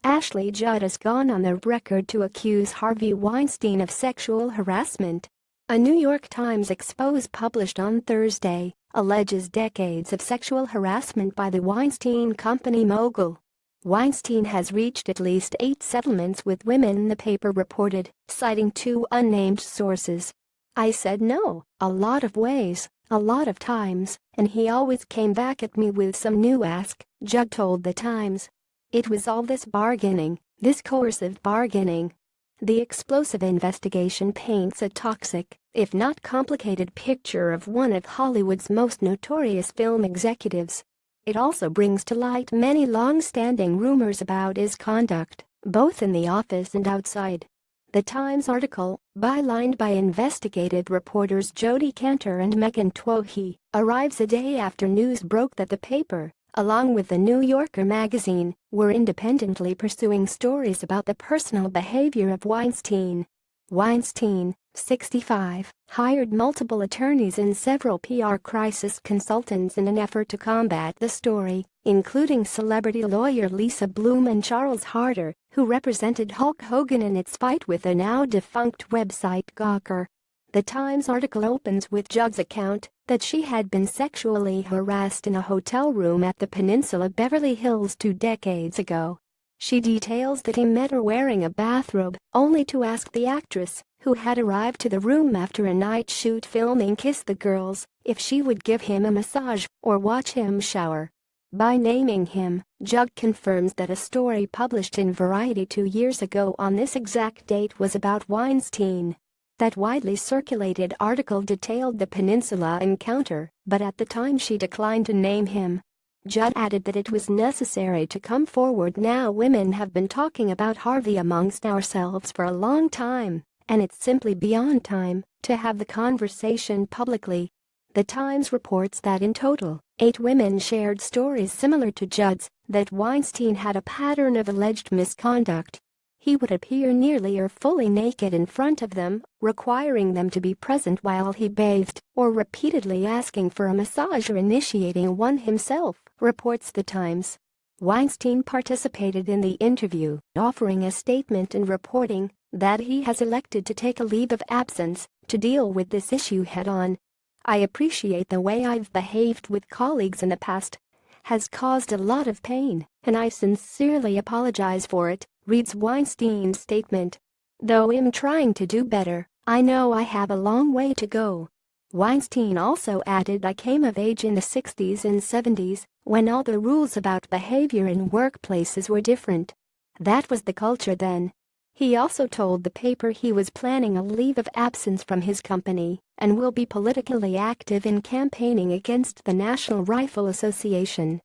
Ashley Judd has gone on the record to accuse Harvey Weinstein of sexual harassment. A New York Times expose published on Thursday alleges decades of sexual harassment by the Weinstein Company mogul. Weinstein has reached at least 8 settlements with women, the paper reported, citing 2 unnamed sources. "I said no, a lot of ways, a lot of times, and he always came back at me with some new ask," Judd told the Times. "It was all this bargaining, this coercive bargaining." The explosive investigation paints a toxic, if not complicated, picture of one of Hollywood's most notorious film executives. It also brings to light many long-standing rumors about his conduct, both in the office and outside. The Times article, bylined by investigative reporters Jodi Kantor and Megan Twohy, arrives a day after news broke that the paper, along with the New Yorker magazine, were independently pursuing stories about the personal behavior of Weinstein. Weinstein, 65, hired multiple attorneys and several PR crisis consultants in an effort to combat the story, including celebrity lawyer Lisa Bloom and Charles Harder, who represented Hulk Hogan in its fight with the now-defunct website Gawker. The Times article opens with Judd's account that she had been sexually harassed in a hotel room at the Peninsula Beverly Hills 2 decades ago. She details that he met her wearing a bathrobe, only to ask the actress, who had arrived to the room after a night shoot filming Kiss the Girls, if she would give him a massage or watch him shower. By naming him, Judd confirms that a story published in Variety 2 years ago on this exact date was about Weinstein. That widely circulated article detailed the Peninsula encounter, but at the time she declined to name him. Judd added that it was necessary to come forward now. "Women have been talking about Harvey amongst ourselves for a long time, and it's simply beyond time to have the conversation publicly." The Times reports that in total, 8 women shared stories similar to Judd's, that Weinstein had a pattern of alleged misconduct. He would appear nearly or fully naked in front of them, requiring them to be present while he bathed, or repeatedly asking for a massage or initiating one himself, reports the Times. Weinstein participated in the interview, offering a statement and reporting that he has elected to take a leave of absence to deal with this issue head-on. "I appreciate the way I've behaved with colleagues in the past. Has caused a lot of pain, and I sincerely apologize for it," reads Weinstein's statement. "Though I'm trying to do better, I know I have a long way to go." Weinstein also added, "I came of age in the 60s and 70s, when all the rules about behavior in workplaces were different. That was the culture then." He also told the paper he was planning a leave of absence from his company and will be politically active in campaigning against the National Rifle Association.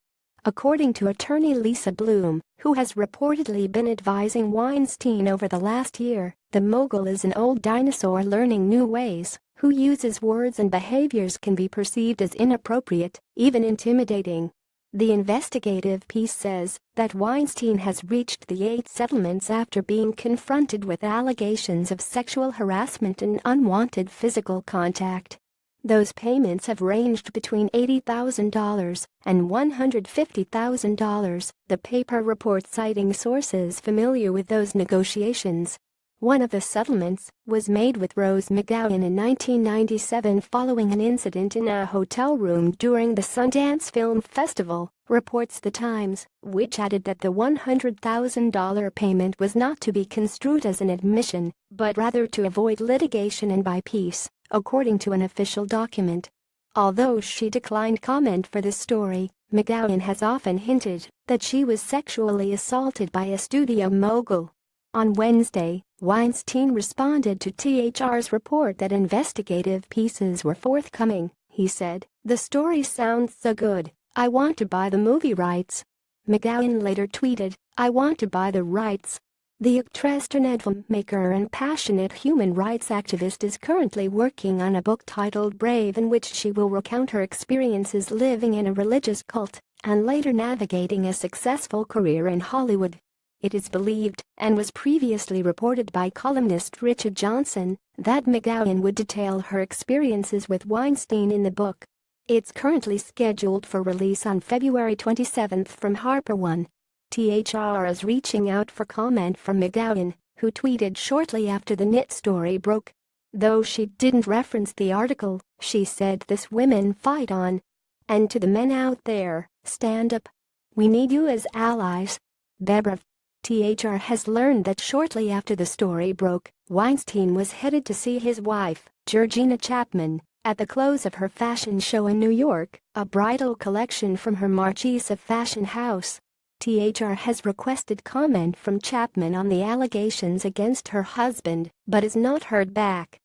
According to attorney Lisa Bloom, who has reportedly been advising Weinstein over the last year, the mogul is an old dinosaur learning new ways, who uses words and behaviors can be perceived as inappropriate, even intimidating. The investigative piece says that Weinstein has reached the 8 settlements after being confronted with allegations of sexual harassment and unwanted physical contact. Those payments have ranged between $80,000 and $150,000, the paper reports, citing sources familiar with those negotiations. One of the settlements was made with Rose McGowan in 1997 following an incident in a hotel room during the Sundance Film Festival, reports the Times, which added that the $100,000 payment was not to be construed as an admission, but rather to avoid litigation and buy peace, according to an official document. Although she declined comment for this story, McGowan has often hinted that she was sexually assaulted by a studio mogul. On Wednesday, Weinstein responded to THR's report that investigative pieces were forthcoming. He said, "The story sounds so good, I want to buy the movie rights." McGowan later tweeted, "I want to buy the rights." The actress turned filmmaker and passionate human rights activist is currently working on a book titled Brave, in which she will recount her experiences living in a religious cult and later navigating a successful career in Hollywood. It is believed, and was previously reported by columnist Richard Johnson, that McGowan would detail her experiences with Weinstein in the book. It's currently scheduled for release on February 27 from Harper One. THR is reaching out for comment from McGowan, who tweeted shortly after the Knit story broke. Though she didn't reference the article, she said this women fight on. And to the men out there, stand up. We need you as allies. Bebrav. THR has learned that shortly after the story broke, Weinstein was headed to see his wife, Georgina Chapman, at the close of her fashion show in New York, a bridal collection from her Marchesa fashion house. THR has requested comment from Chapman on the allegations against her husband, but has not heard back.